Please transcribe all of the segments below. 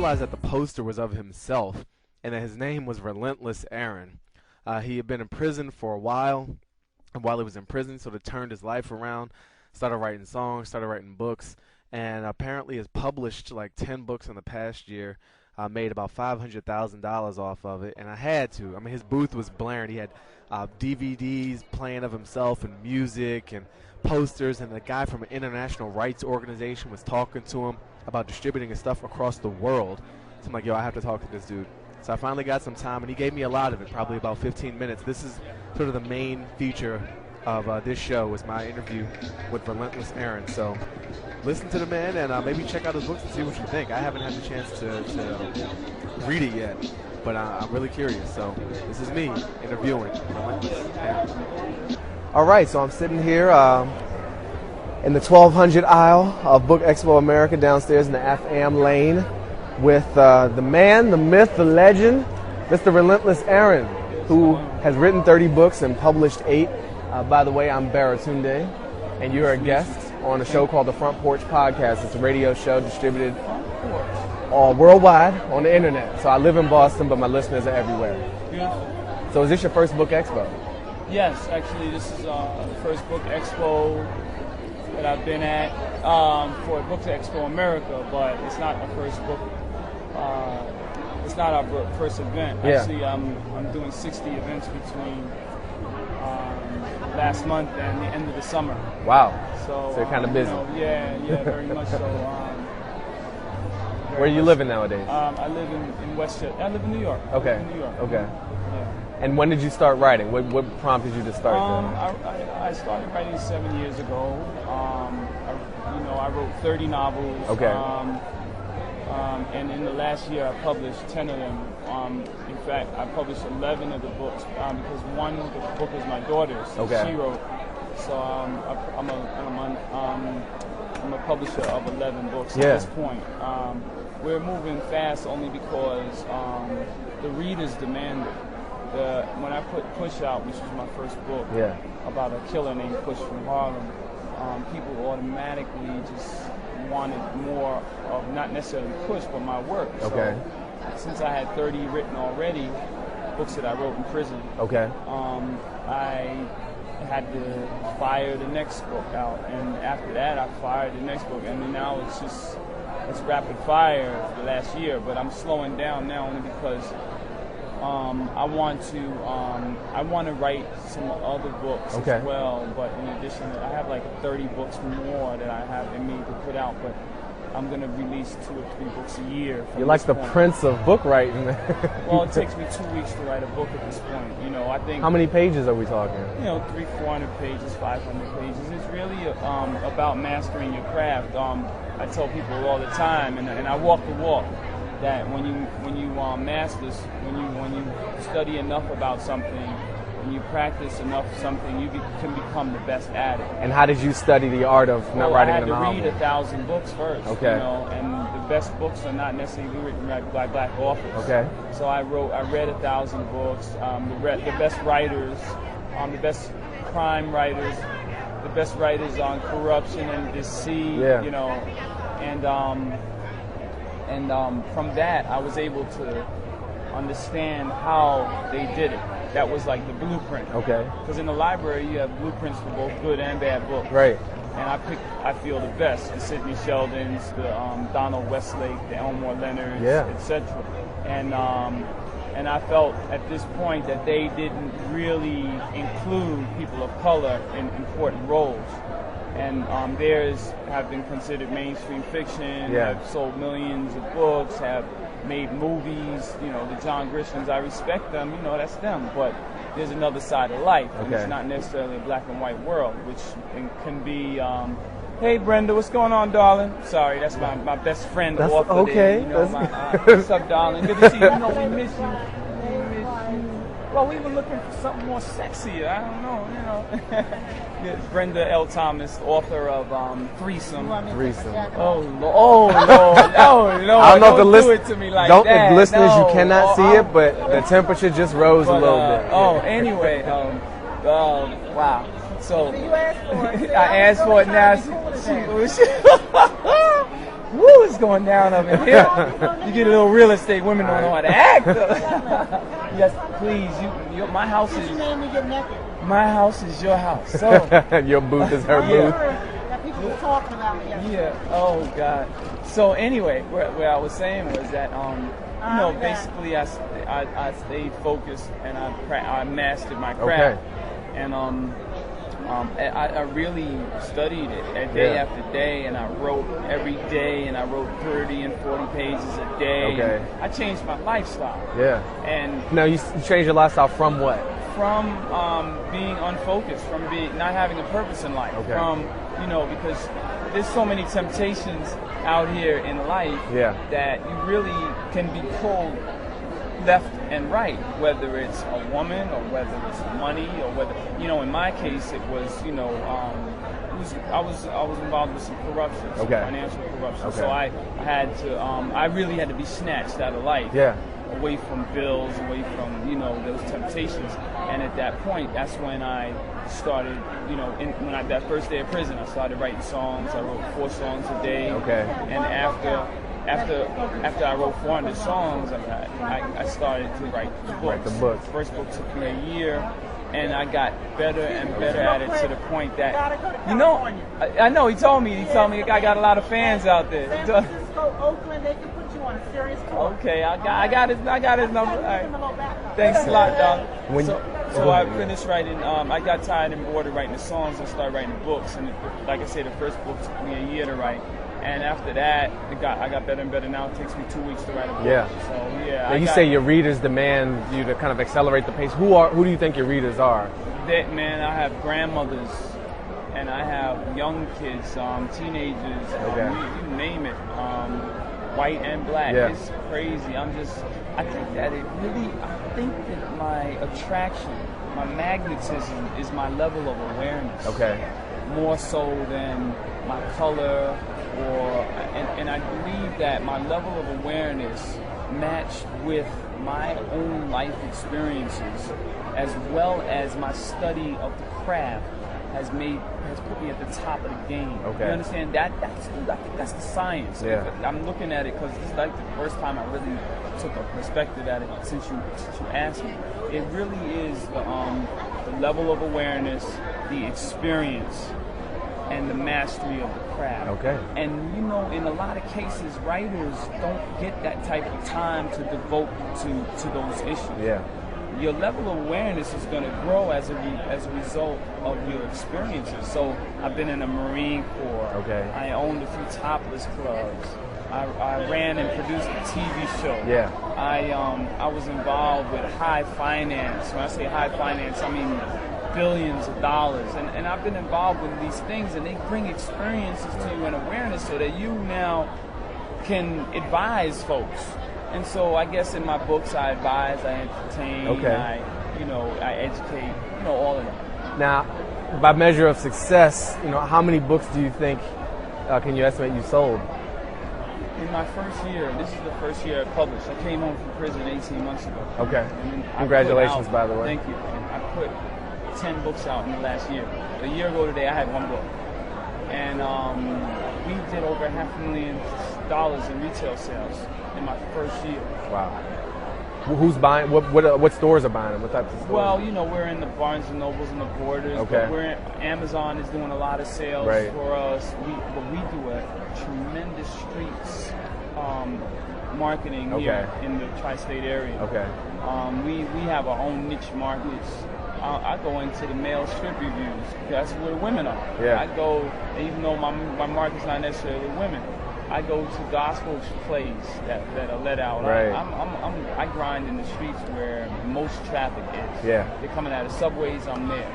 realized that the poster was of himself and that his name was Relentless Aaron. He had been in prison for a while, and while he was in prison, sort of turned his life around, started writing songs, started writing books, and apparently has published like 10 books in the past year. Made about $500,000 off of it, and I had to. I mean, his booth was blaring. He had DVDs playing of himself and music and posters, and the guy from an international rights organization was talking to him about distributing his stuff across the world. So I'm like, yo, I have to talk to this dude. So I finally got some time, and he gave me a lot of it, probably about 15 minutes. This is sort of the main feature of this show, was my interview with Relentless Aaron. So listen to the man and maybe check out his books and see what you think. I haven't had the chance to read it yet, but I'm really curious. So this is me interviewing Relentless Aaron. All right, so I'm sitting here in the 1200 aisle of Book Expo America downstairs in the FM lane with the man, the myth, the legend, Mr. Relentless Aaron, who has written 30 books and published 8. By the way, I'm Baratunde, and you're a guest on a show called The Front Porch Podcast. It's a radio show distributed all worldwide on the internet. So I live in Boston, but my listeners are everywhere. Beautiful. So is this your first book expo? Yes, actually, this is the first book expo that I've been at for Book Expo America, but it's not the first book. It's not our first event. Yeah. Actually, I'm doing 60 events between last month and the end of the summer. Wow. So you're kind of busy. Yeah, very much so. Where are you living nowadays? I live in Westchester. I live in New York. Okay. I live in New York. Okay. Yeah. And when did you start writing? What prompted you to start? I started writing 7 years ago. I wrote 30 novels. Okay. And in the last year, I published 10 of them. In fact, I published 11 of the books because one book is my daughter's. Okay. She wrote. So I'm a publisher of 11 books at this point. We're moving fast only because the readers demand it. When I put Push out, which was my first book, about a killer named Push from Harlem, people automatically just wanted more of not necessarily Push, but my work. Okay. So since I had 30 written already, books that I wrote in prison, I had to fire the next book out, and after that I fired the next book, and now it's rapid fire for the last year, but I'm slowing down now only because I want to write some other books as well, but in addition, I have like 30 books more that I have in me to put out, but I'm going to release 2 or 3 books a year. You're like the prince of book writing. Well, it takes me 2 weeks to write a book at this point. I think. How many pages are we talking? 300-400 pages, 500 pages. It's really about mastering your craft. I tell people all the time, and I walk the walk, that when you master, when you study enough about something, when you practice enough something, you can become the best at it. And how did you study the art of not writing a novel? I had to read 1,000 books first. Okay. And the best books are not necessarily written by black authors. Okay. So I read 1,000 books. The best writers, the best crime writers, the best writers on corruption and deceit. And from that, I was able to understand how they did it. That was like the blueprint. Okay. Because in the library, you have blueprints for both good and bad books. Right. And I feel the best: the Sidney Sheldons, the Donald Westlake, the Elmore Leonards, etc. And I felt at this point that they didn't really include people of color in important roles. And theirs have been considered mainstream fiction, have sold millions of books, have made movies, the John Grishams, I respect them, that's them. But there's another side of life, and it's not necessarily a black and white world, which can be, hey Brenda, what's going on, darling? Sorry, that's my best friend. That's okay. What's up, darling? Good to see you. We miss you. Well, we were looking for something more sexier. I don't know, Brenda L. Thomas, author of Threesome. Oh Lord! I don't know if do it to me like that. If listeners, you cannot see it, but the temperature just rose a little bit. Anyway, wow. So you asked for it. I asked for it now. woo, it's going down up in here. You get a little real estate. Women don't know how to act. Yes, please. My house is. My house is your house. So your booth is her booth. People were talking about me. Yeah. Oh God. So anyway, what I was saying was that basically I stayed focused and I mastered my craft, and I really studied it day after day, and I wrote every day, and I wrote 30 and 40 pages a day. Okay. I changed my lifestyle. Yeah. And now you changed your lifestyle from what? From being unfocused, from not having a purpose in life, from because there's so many temptations out here in life that you really can be pulled left and right, whether it's a woman or whether it's money or whether in my case it was I was involved with some corruption, some financial corruption. So I had to I really had to be snatched out of life. Away from bills, away from those temptations, and at that point, that's when I started. That first day of prison, I started writing songs. I wrote 4 songs a day. And after I wrote 400 songs, I started to write books. Write the books. The first book took me a year, and I got better and better at it to the point that I know he told me I got a lot of fans out there. Oakland, they can put you on a serious tour. Okay, I got his number. All right. Thanks a lot, dog. So I finished writing. I got tired and bored of writing the songs and started writing books. And like I said, the first book took me a year to write. And after that, I got better and better. Now it takes me 2 weeks to write a book. So Now you say your readers demand you to kind of accelerate the pace. Who do you think your readers are? Man, I have grandmothers, and I have young kids, teenagers, you name it, white and black. It's crazy. I think that my attraction, my magnetism is my level of awareness. More so than my color, and I believe that my level of awareness matched with my own life experiences, as well as my study of the craft, has put me at the top of the game. You understand that? I think that's the science. I'm looking at it because this is like the first time I really took a perspective at it since you asked me. It really is the level of awareness, the experience, and the mastery of the craft. And in a lot of cases, writers don't get that type of time to devote to those issues. Your level of awareness is going to grow as a result of your experiences. So I've been in the Marine Corps. I owned a few topless clubs. I ran and produced a TV show. I was involved with high finance. When I say high finance, I mean billions of dollars. And I've been involved with these things, and they bring experiences to you and awareness so that you now can advise folks. And so I guess in my books I advise, I entertain, I educate, all of that. Now, by measure of success, how many books do you think can you estimate you sold? In my first year, this is the first year I published. I came home from prison 18 months ago. Congratulations, by the way. Thank you. And I put 10 books out in the last year. A year ago today, I had 1 book. And we did over $500,000 in retail sales in my first year. Wow. Who's buying? What stores are buying them? What types of stores? Well, we're in the Barnes and Nobles and the Borders. But Amazon is doing a lot of sales for us. But we do a tremendous streets marketing here in the tri-state area. We have our own niche markets. I go into the male strip reviews. That's where the women are. I go, even though my market's not necessarily women, I go to gospel plays that are let out. I grind in the streets where most traffic is. They're coming out of subways, I'm there.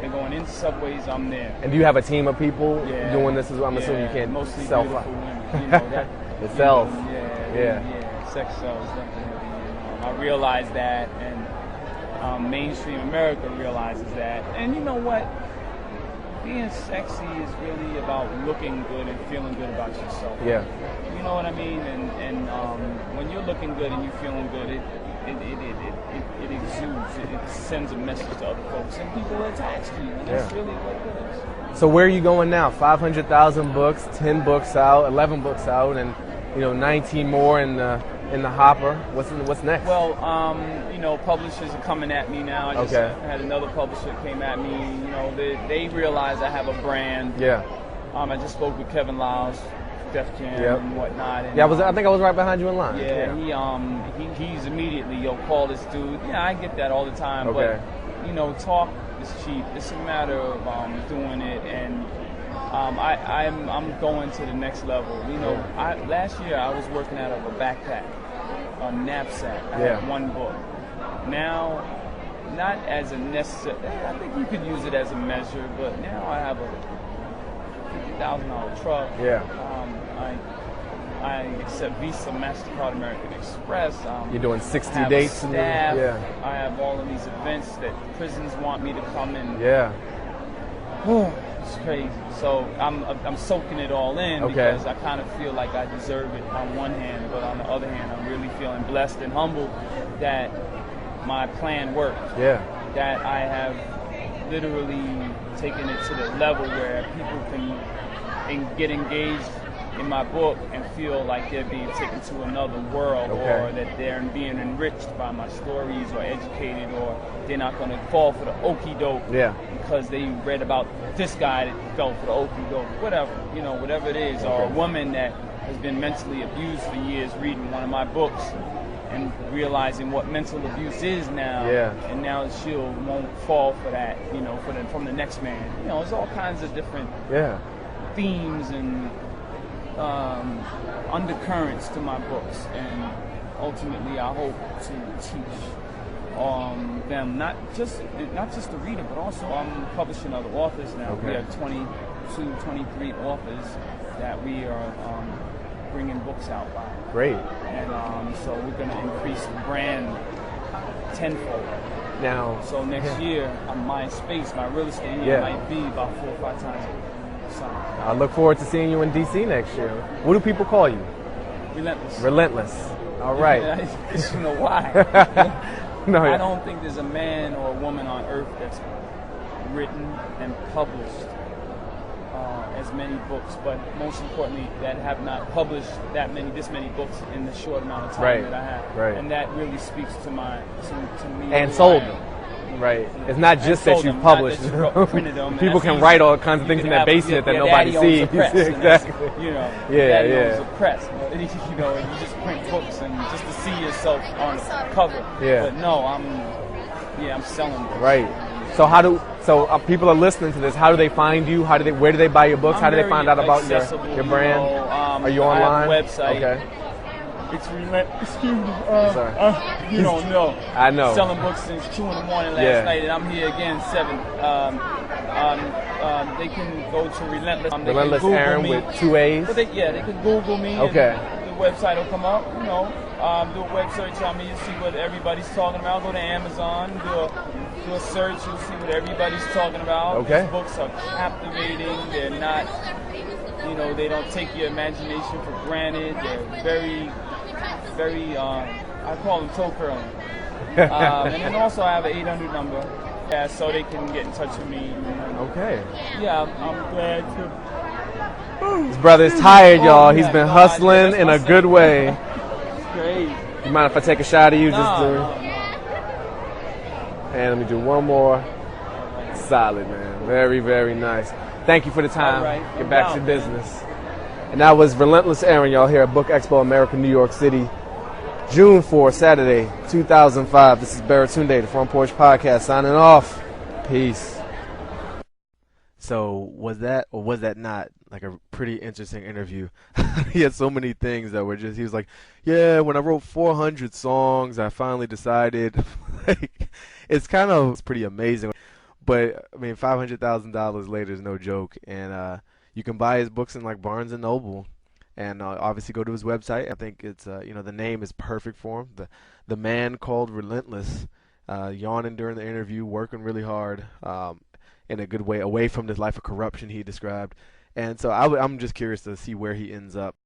They're going into subways, I'm there. And do you have a team of people doing this as well? I'm assuming you can't mostly sell beautiful women. it sells. Sex sells definitely. I realize that, and mainstream America realizes that. And you know what? Being sexy is really about looking good and feeling good about yourself. You know what I mean? And when you're looking good and you're feeling good, it exudes. It sends a message to other folks, and people are attached to you. And that's really what it is. So where are you going now? 500,000 books, 10 books out, 11 books out, and 19 more in the hopper. What's next? Well, publishers are coming at me now. I just had another publisher came at me. They realize I have a brand. Yeah. I just spoke with Kevin Lyles, Def Jam and whatnot. And, I think I was right behind you in line. Yeah, he's immediately, call this dude. Yeah, I get that all the time. Okay. But, talk is cheap. It's a matter of doing it, and I'm going to the next level. Last year I was working out of a backpack, a knapsack. I had one book. Now, not as a necessary, I think you could use it as a measure, but now I have a $50,000 truck. Yeah. I accept Visa, MasterCard, American Express. You're doing 60 I have dates. A staff. I have all of these events that prisons want me to come in. Yeah. It's crazy. So I'm soaking it all in because I kind of feel like I deserve it on one hand, but on the other hand, I'm really feeling blessed and humbled that my plan worked. Yeah. That I have literally taken it to the level where people can get engaged in my book and feel like they're being taken to another world, or that they're being enriched by my stories, or educated, or they're not going to fall for the okie doke because they read about this guy that fell for the okie doke, whatever, whatever it is, or a woman that has been mentally abused for years reading one of my books and realizing what mental abuse is now, and now she won't fall for that, from the next man. There's all kinds of different themes and undercurrents to my books, and ultimately I hope to teach them not just the reader, but also I'm publishing other authors now. We have 22, 23 authors that we are bringing books out by. Great. And so we're going to increase the brand tenfold. Now, so next year, my space, my real estate might be about 4 or 5 times. I look forward to seeing you in DC next year. What do people call you? Relentless. Relentless. All right. You know why? I don't think there's a man or a woman on earth that's written and published as many books, but most importantly, that have not published this many books in the short amount of time that I have. Right. And that really speaks to me. And sold them. Right. It's not just that you published. People can write all kinds of things in their basement that nobody sees. Exactly. Daddy owns a press. And you just print books and just to see yourself on the cover. Yeah. But no, I'm selling books. Right. So people are listening to this. How do they find you? Where do they buy your books? How do they find out about your brand? Are you online? I have a website. Okay. It's relentless. Excuse me. You don't know. I know. Selling books since 2 in the morning last night, and I'm here again 7. They can go to Relentless. Relentless Aaron with 2 A's. But they can Google me. Okay. And the website will come up. Do a web search on me. You'll see what everybody's talking about. Go to Amazon. Do a search. You'll see what everybody's talking about. Okay. These books are captivating. They're not. They don't take your imagination for granted. They're very, very, I call them toe curling. And then also I have an 800 number, so they can get in touch with me. Okay. Yeah, I'm glad to. This brother is tired, y'all. He's been hustling in a good way. It's great. You mind if I take a shot of you? No. And let me do one more. Solid, man. Very, very nice. Thank you for the time. Right. Get back to business. And that was Relentless Aaron, y'all, here at Book Expo America, New York City. June 4, Saturday, 2005. This is Baratunde, the Front Porch Podcast, signing off. Peace. So was that or was that not like a pretty interesting interview? He had so many things that were just, he was like, yeah, when I wrote 400 songs, I finally decided. It's pretty amazing. But, I mean, $500,000 later is no joke. And you can buy his books in, like, Barnes & Noble. And obviously go to his website. I think it's, the name is perfect for him. The man called Relentless, yawning during the interview, working really hard in a good way, away from this life of corruption he described. And so I'm just curious to see where he ends up.